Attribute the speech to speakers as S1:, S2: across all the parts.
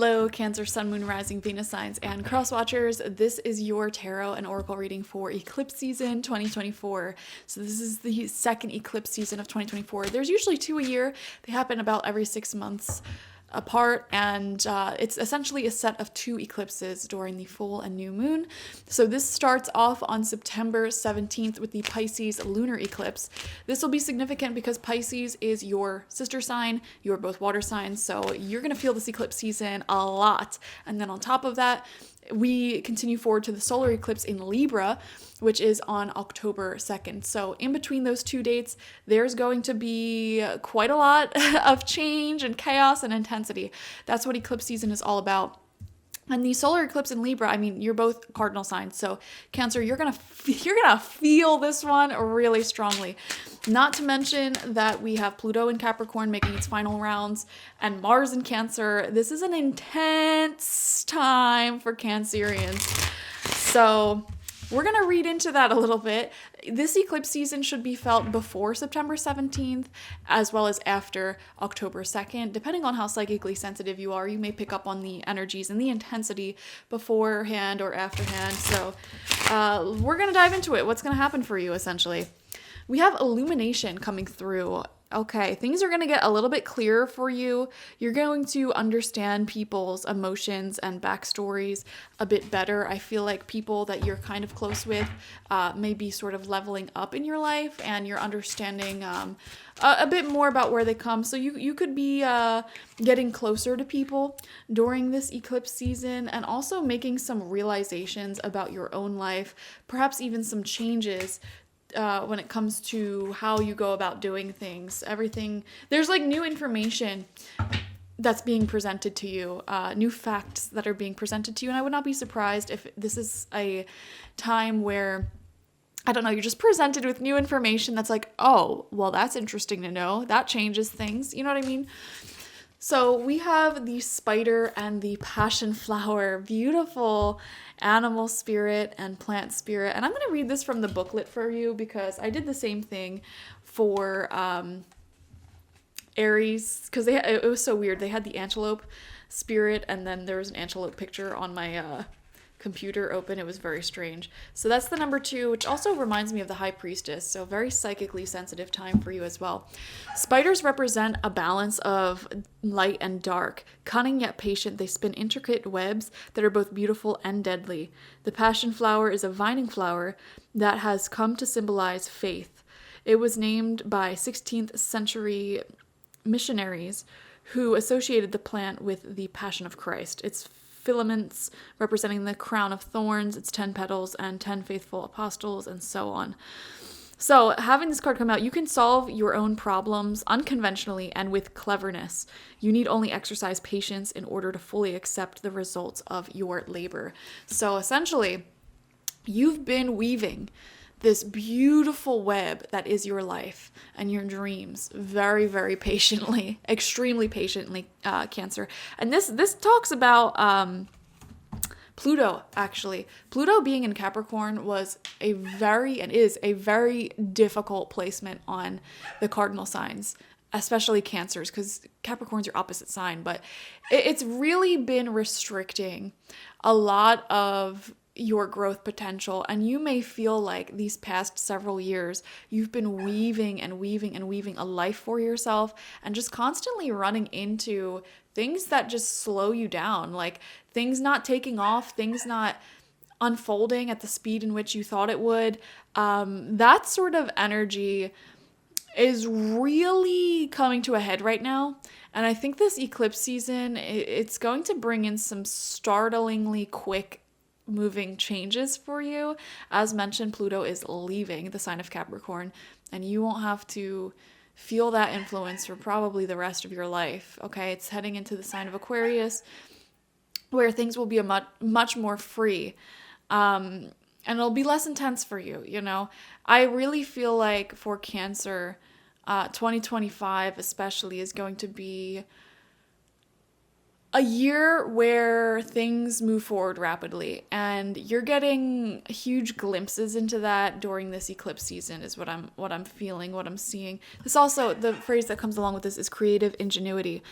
S1: Hello, Cancer, Sun, Moon, Rising, Venus signs, and cross watchers. This is your tarot and oracle reading for eclipse season 2024. So this is the second eclipse season of 2024. There's usually 2 a year. They happen about every 6 months apart, and it's essentially a set of 2 eclipses during the full and new moon. So this starts off on September 17th with the Pisces lunar eclipse. This will be significant because Pisces is your sister sign. You are both water signs, so you're going to feel this eclipse season a lot. And then on top of that, we continue forward to the solar eclipse in Libra, which is on October 2nd. So in between those 2 dates, there's going to be quite a lot of change and chaos and intensity. That's what eclipse season is all about. And the solar eclipse in Libra, I mean, you're both cardinal signs. So Cancer, you're gonna feel this one really strongly. Not to mention that we have Pluto in Capricorn making its final rounds and Mars in Cancer. This is an intense time for Cancerians. So we're going to read into that a little bit. This eclipse season should be felt before September 17th, as well as after October 2nd. Depending on how psychically sensitive you are, you may pick up on the energies and the intensity beforehand or afterhand. So we're going to dive into it. What's going to happen for you, essentially? We have illumination coming through. Okay, things are going to get a little bit clearer for you. You're going to understand people's emotions and backstories a bit better. I feel like people that you're kind of close with may be sort of leveling up in your life, and you're understanding a bit more about where they come. So you could be getting closer to people during this eclipse season, and also making some realizations about your own life, perhaps even some changes when it comes to how you go about doing things. Everything, there's like new information that's being presented to you, new facts that are being presented to you, and I would not be surprised if this is a time where, I don't know, you're just presented with new information that's like, oh, well, that's interesting to know. That changes things. You know what I mean? So we have the spider and the passion flower, beautiful animal spirit and plant spirit. And I'm going to read this from the booklet for you because I did the same thing for Aries, because it was so weird. They had the antelope spirit, and then there was an antelope picture on my computer open. It was very strange. So that's the number 2, which also reminds me of the high priestess. So very psychically sensitive time for you as well. Spiders represent a balance of light and dark. Cunning yet patient, they spin intricate webs that are both beautiful and deadly. The passion flower is a vining flower that has come to symbolize faith. It was named by 16th century missionaries who associated the plant with the Passion of Christ. Its filaments representing the crown of thorns, its 10 petals, and 10 faithful apostles, and so on. So having this card come out, you can solve your own problems unconventionally and with cleverness. You need only exercise patience in order to fully accept the results of your labor. So essentially, you've been weaving this beautiful web that is your life and your dreams very, very patiently, extremely patiently, Cancer. And this talks about Pluto, actually. Pluto being in Capricorn was is a very difficult placement on the cardinal signs, especially Cancers, because Capricorn's your opposite sign. But it's really been restricting a lot of your growth potential, and you may feel like these past several years you've been weaving and weaving and weaving a life for yourself, and just constantly running into things that just slow you down, like things not taking off, things not unfolding at the speed in which you thought it would. That sort of energy is really coming to a head right now. And I think this eclipse season, it's going to bring in some startlingly quick moving changes for you. As mentioned, Pluto is leaving the sign of Capricorn, and you won't have to feel that influence for probably the rest of your life. Okay, it's heading into the sign of Aquarius, where things will be much more free, and it'll be less intense for you. You know, I really feel like for Cancer, 2025 especially is going to be a year where things move forward rapidly, and you're getting huge glimpses into that during this eclipse season is what I'm feeling, what I'm seeing. This also, the phrase that comes along with this is creative ingenuity.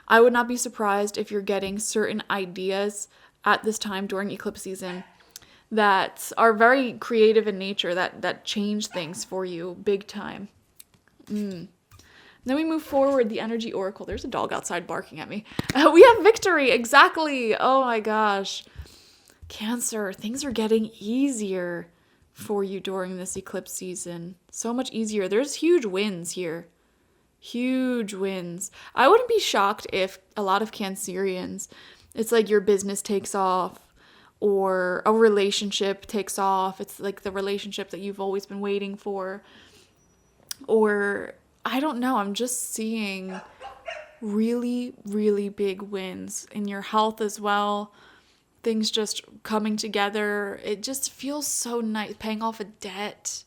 S1: I would not be surprised if you're getting certain ideas at this time during eclipse season that are very creative in nature, that change things for you big time. Then we move forward, the energy oracle. There's a dog outside barking at me. We have victory, exactly. Oh my gosh. Cancer, things are getting easier for you during this eclipse season. So much easier. There's huge wins here. Huge wins. I wouldn't be shocked if a lot of Cancerians, it's like your business takes off or a relationship takes off. It's like the relationship that you've always been waiting for. Or I don't know, I'm just seeing really, really big wins in your health as well. Things just coming together. It just feels so nice. Paying off a debt,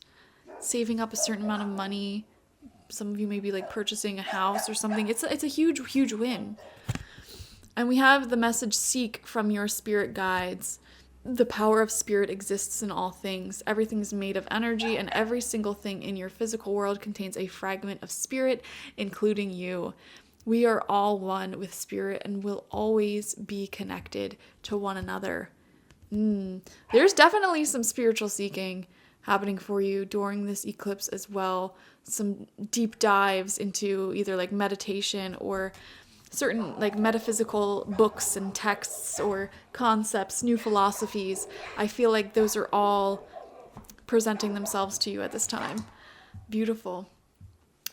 S1: saving up a certain amount of money. Some of you may be like purchasing a house or something. It's a huge, huge win. And we have the message, seek from your spirit guides. The power of spirit exists in all things. Everything is made of energy, and every single thing in your physical world contains a fragment of spirit, including you. We are all one with spirit and will always be connected to one another. There's definitely some spiritual seeking happening for you during this eclipse as well. Some deep dives into either like meditation or certain like metaphysical books and texts or concepts, new philosophies. I feel like those are all presenting themselves to you at this time. Beautiful.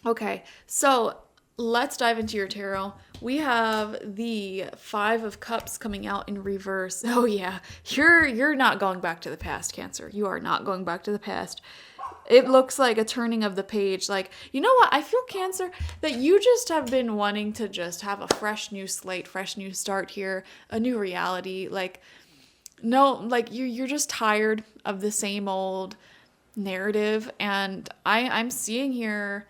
S1: Okay, so let's dive into your tarot. We have the Five of Cups coming out in reverse. Oh yeah, you're not going back to the past, Cancer. You are not going back to the past. It looks like a turning of the page. Like, you know what? I feel, Cancer, that you just have been wanting to just have a fresh new slate, fresh new start here, a new reality. Like, no, like you're just tired of the same old narrative. And I'm seeing here,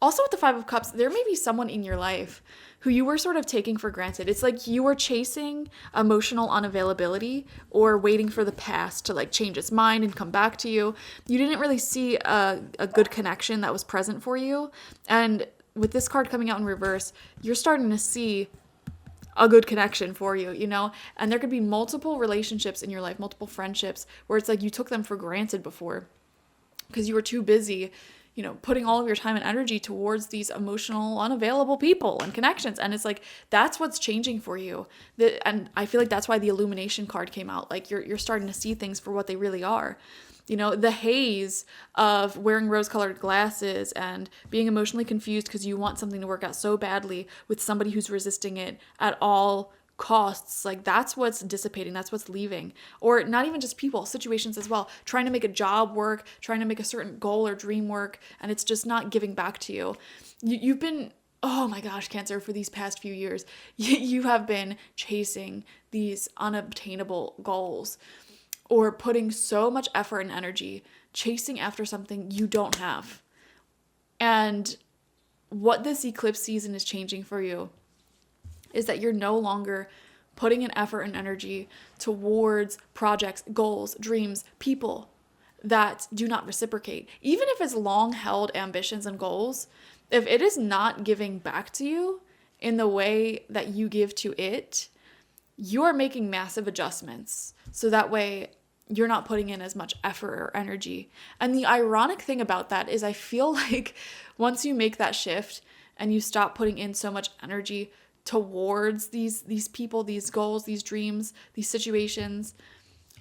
S1: also with the Five of Cups, there may be someone in your life who you were sort of taking for granted. It's like you were chasing emotional unavailability or waiting for the past to like change its mind and come back to you. You didn't really see a good connection that was present for you. And with this card coming out in reverse, you're starting to see a good connection for you, you know? And there could be multiple relationships in your life, multiple friendships, where it's like you took them for granted before because you were too busy, you know, putting all of your time and energy towards these emotional, unavailable people and connections. And it's like, that's what's changing for you. And I feel like that's why the illumination card came out. Like you're starting to see things for what they really are. You know, the haze of wearing rose-colored glasses and being emotionally confused because you want something to work out so badly with somebody who's resisting it at all costs. Like that's what's dissipating, that's what's leaving. Or not even just people, situations as well, trying to make a job work, trying to make a certain goal or dream work, and it's just not giving back to you. You've been, oh my gosh, Cancer, for these past few years, you have been chasing these unobtainable goals or putting so much effort and energy chasing after something you don't have. And what this eclipse season is changing for you is that you're no longer putting an effort and energy towards projects, goals, dreams, people that do not reciprocate. Even if it's long-held ambitions and goals, if it is not giving back to you in the way that you give to it, you are making massive adjustments. So that way you're not putting in as much effort or energy. And the ironic thing about that is I feel like once you make that shift and you stop putting in so much energy towards these people, these goals, these dreams, these situations,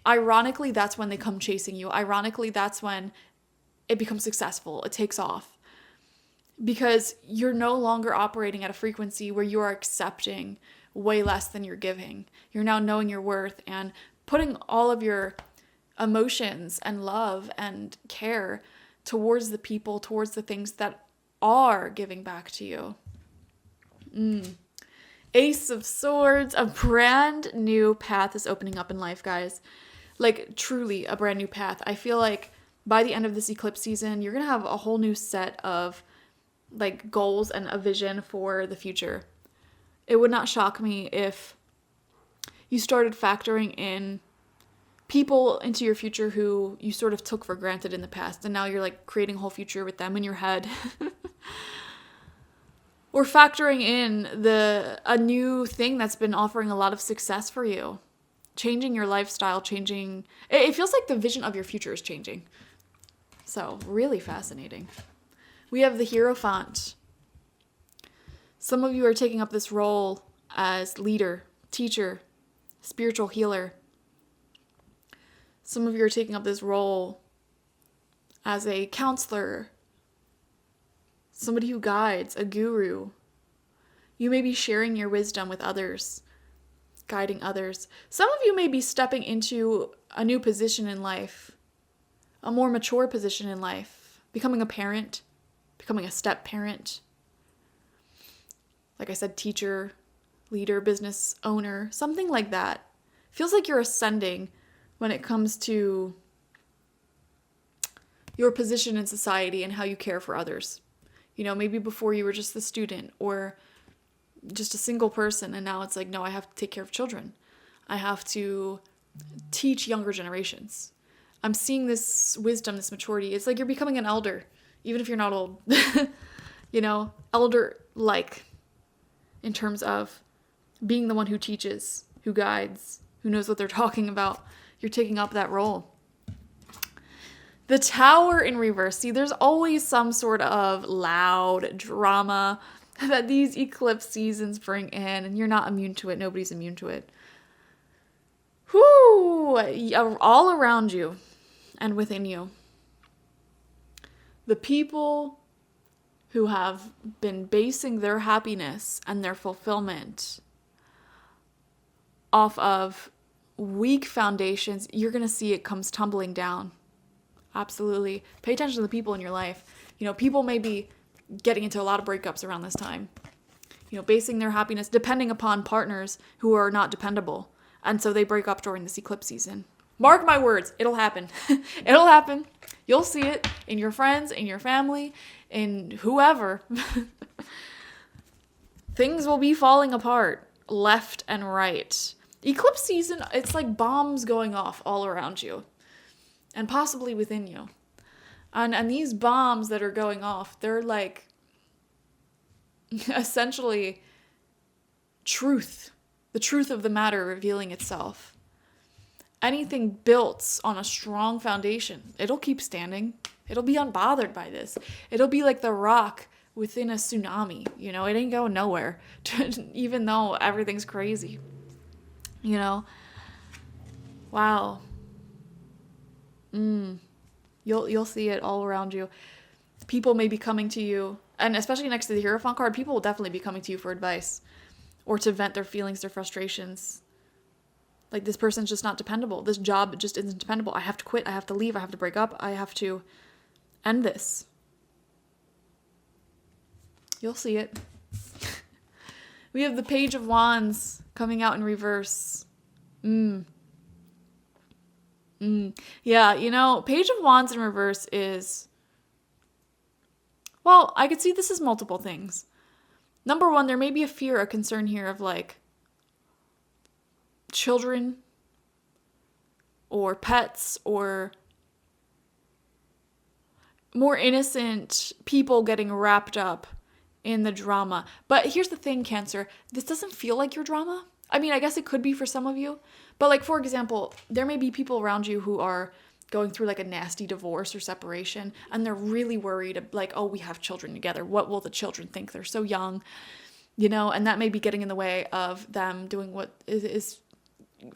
S1: ironically, that's when they come chasing you. Ironically, that's when it becomes successful. It takes off. Because you're no longer operating at a frequency where you are accepting way less than you're giving. You're now knowing your worth and putting all of your emotions and love and care towards the people, towards the things that are giving back to you. Ace of Swords, a brand new path is opening up in life, guys. Like, truly a brand new path. I feel like by the end of this eclipse season, you're going to have a whole new set of, like, goals and a vision for the future. It would not shock me if you started factoring in people into your future who you sort of took for granted in the past, and now you're like creating a whole future with them in your head. Or factoring in a new thing that's been offering a lot of success for you. Changing your lifestyle, it feels like the vision of your future is changing. So, really fascinating. We have the Hierophant. Some of you are taking up this role as leader, teacher, spiritual healer. Some of you are taking up this role as a counselor, somebody who guides, a guru. You may be sharing your wisdom with others, guiding others. Some of you may be stepping into a new position in life, a more mature position in life, becoming a parent, becoming a step parent. Like I said, teacher, leader, business owner, something like that. Feels like you're ascending when it comes to your position in society and how you care for others. You know, maybe before you were just the student or just a single person, and now it's like, no, I have to take care of children. I have to teach younger generations. I'm seeing this wisdom, this maturity. It's like you're becoming an elder, even if you're not old. You know, elder-like in terms of being the one who teaches, who guides, who knows what they're talking about. You're taking up that role. The Tower in reverse. See, there's always some sort of loud drama that these eclipse seasons bring in, and you're not immune to it. Nobody's immune to it. Whoo! All around you and within you. The people who have been basing their happiness and their fulfillment off of weak foundations, you're going to see it comes tumbling down. Absolutely. Pay attention to the people in your life. You know, people may be getting into a lot of breakups around this time. You know, basing their happiness, depending upon partners who are not dependable. And so they break up during this eclipse season. Mark my words, it'll happen. It'll happen. You'll see it in your friends, in your family, in whoever. Things will be falling apart left and right. Eclipse season, it's like bombs going off all around you. And possibly within you. And these bombs that are going off, they're like essentially truth. The truth of the matter revealing itself. Anything built on a strong foundation, it'll keep standing. It'll be unbothered by this. It'll be like the rock within a tsunami. You know, it ain't going nowhere. Even though everything's crazy. You know? Wow. You'll see it all around you. People may be coming to you, and especially next to the Hierophant card, people will definitely be coming to you for advice or to vent their feelings, their frustrations. Like, this person's just not dependable. This job just isn't dependable. I have to quit. I have to leave. I have to break up. I have to end this. You'll see it. We have the Page of Wands coming out in reverse. Yeah, you know, Page of Wands in reverse is, well, I could see this as multiple things. Number one, there may be a fear, a concern here of like children or pets or more innocent people getting wrapped up in the drama. But here's the thing, Cancer, this doesn't feel like your drama. I mean, I guess it could be for some of you. But like, for example, there may be people around you who are going through like a nasty divorce or separation, and they're really worried, like, oh, we have children together. What will the children think? They're so young, you know, and that may be getting in the way of them doing what is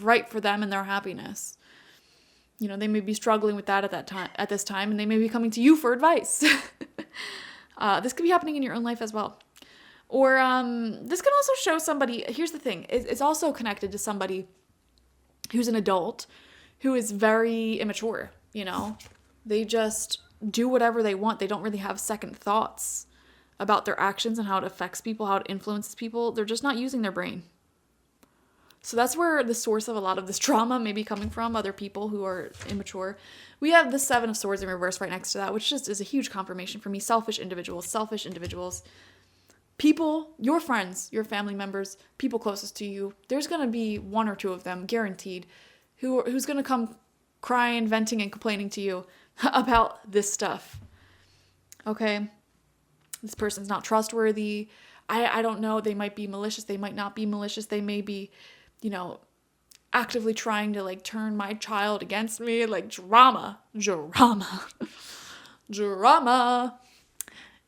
S1: right for them and their happiness. You know, they may be struggling with that at this time, and they may be coming to you for advice. This could be happening in your own life as well. Or this can also show somebody, here's the thing, it's also connected to somebody who's an adult who is very immature, you know? They just do whatever they want. They don't really have second thoughts about their actions and how it affects people, how it influences people. They're just not using their brain. So that's where the source of a lot of this trauma may be coming from, other people who are immature. We have the Seven of Swords in reverse right next to that, which just is a huge confirmation for me. Selfish individuals. people, your friends, your family members, people closest to you, there's going to be one or two of them, guaranteed, who's going to come crying, venting, and complaining to you about this stuff. Okay? This person's not trustworthy. I don't know. They might be malicious. They might not be malicious. They may be, actively trying to like turn my child against me. Like drama.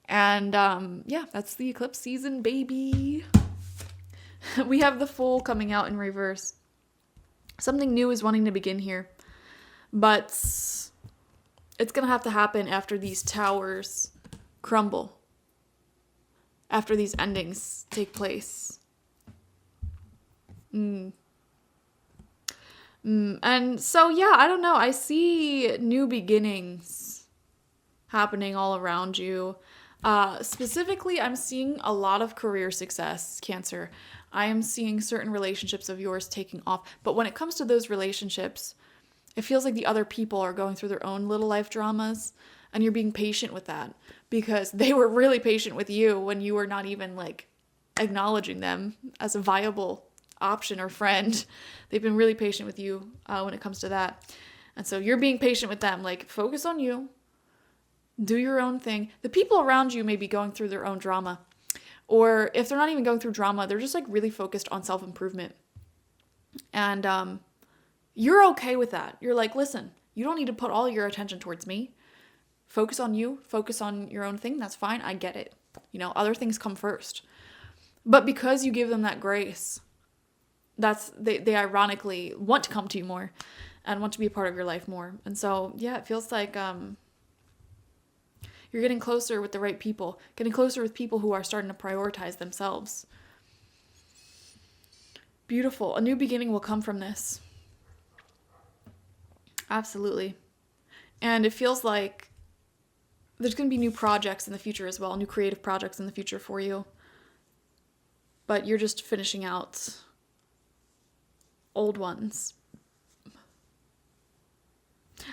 S1: And that's the eclipse season, baby. We have the Fool coming out in reverse. Something new is wanting to begin here. But it's going to have to happen after these towers crumble. After these endings take place. And so, I don't know. I see new beginnings happening all around you. Specifically, I'm seeing a lot of career success, Cancer. I am seeing certain relationships of yours taking off. But when it comes to those relationships, it feels like the other people are going through their own little life dramas. And you're being patient with that because they were really patient with you when you were not even like acknowledging them as a viable option or friend. They've been really patient with you when it comes to that. And so you're being patient with them. Like, focus on you. Do your own thing. The people around you may be going through their own drama. Or if they're not even going through drama, they're just like really focused on self-improvement. And you're okay with that. You're like, listen, you don't need to put all your attention towards me. Focus on you. Focus on your own thing. That's fine. I get it. Other things come first. But because you give them that grace, they ironically want to come to you more and want to be a part of your life more. And so, it feels like you're getting closer with the right people, getting closer with people who are starting to prioritize themselves. Beautiful. A new beginning will come from this. Absolutely. And it feels like there's going to be new projects in the future as well, new creative projects in the future for you. But you're just finishing out old ones.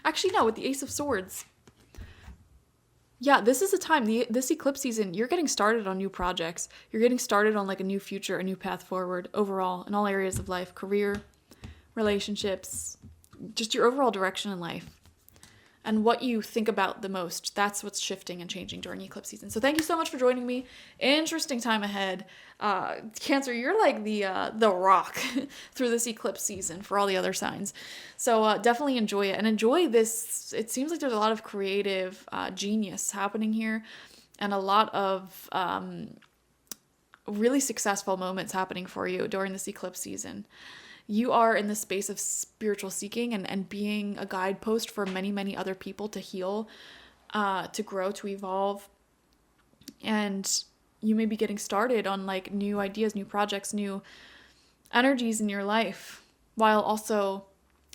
S1: Actually, no, with the Ace of Swords. Yeah, this is a time, this eclipse season, you're getting started on new projects. You're getting started on like a new future, a new path forward overall in all areas of life, career, relationships, just your overall direction in life. And what you think about the most, that's what's shifting and changing during eclipse season. So thank you so much for joining me. Interesting time ahead. Cancer, you're like the rock through this eclipse season for all the other signs. So definitely enjoy it. And enjoy this. It seems like there's a lot of creative genius happening here. And a lot of really successful moments happening for you during this eclipse season. You are in the space of spiritual seeking and being a guidepost for many, many other people to heal, to grow, to evolve. And you may be getting started on like new ideas, new projects, new energies in your life, while also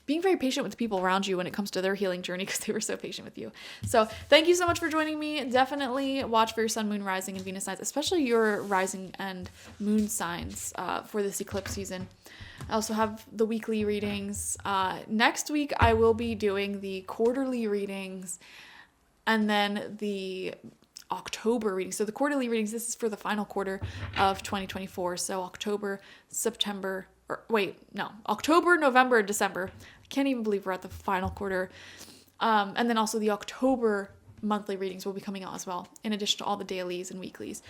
S1: being very patient with the people around you when it comes to their healing journey because they were so patient with you. So thank you so much for joining me. Definitely watch for your sun, moon, rising, and Venus signs, especially your rising and moon signs for this eclipse season. I also have the weekly readings. Next week, I will be doing the quarterly readings and then the October readings. So the quarterly readings, this is for the final quarter of 2024. So October, November, December. I can't even believe we're at the final quarter. And then also the October monthly readings will be coming out as well, in addition to all the dailies and weeklies.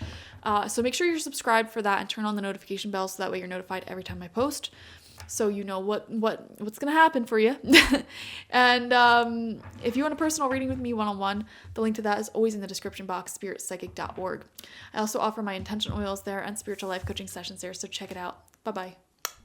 S1: So make sure you're subscribed for that and turn on the notification bell so that way you're notified every time I post, so you know what's going to happen for you. And if you want a personal reading with me one-on-one, the link to that is always in the description box, spiritpsychic.org. I also offer my intention oils there and spiritual life coaching sessions there, so check it out. Bye-bye.